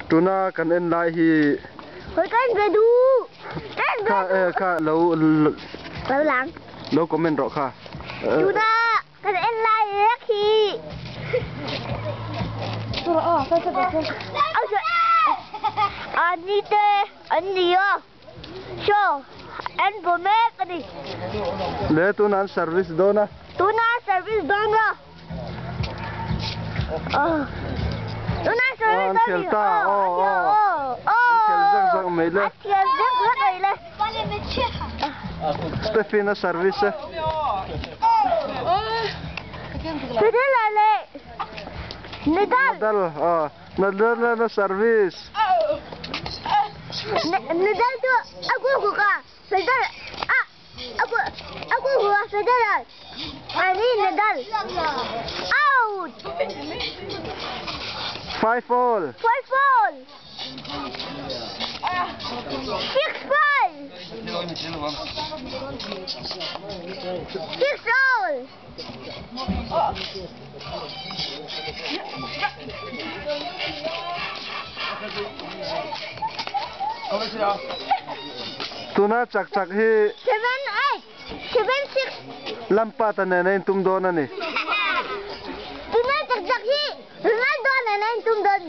tuna kan en lai hi hồi kan về du kha lâu lắng lâu comment rõ kha tuna kan en lai rek hi anh đi à so anh bố mẹ cái đi le tuna service dona tuna service dona tuna service dona zak mai le Stefina service Fidel ale Nadal Nadal na service Nadal tu aku ka Fidel aku Fidel ani Nadal out 5-all 6-all tuna chak hi 7-8 lampa ta ne tum dona ni tuna chak hi Ronaldo ne tum don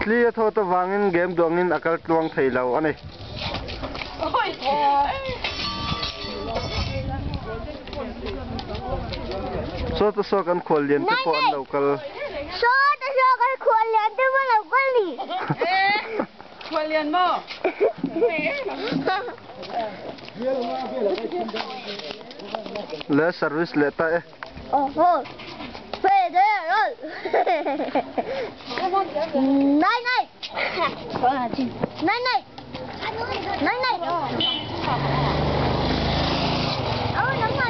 clear tho ta wangin game dongin akal tluang thei lo ani so kan khol lian te po an local so kan khol lian te mo local ni khol lian mo le service leta Federal nine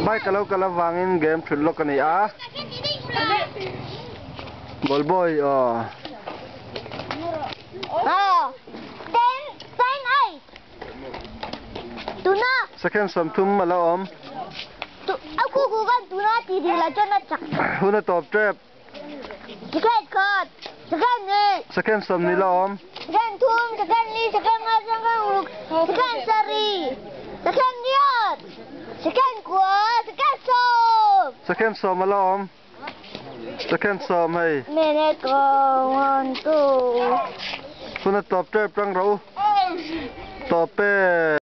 bai kala wangin game thul lo kani a ball boy 10-8 tuna second som thum mala om aku kan tuna tidi la chona chak huna top trap second cut second ni second som ni la om second thum second ni second ma second uk second sari second niat second kwa second som second som mala om second som hai mene ko one two huna top trap rang ro top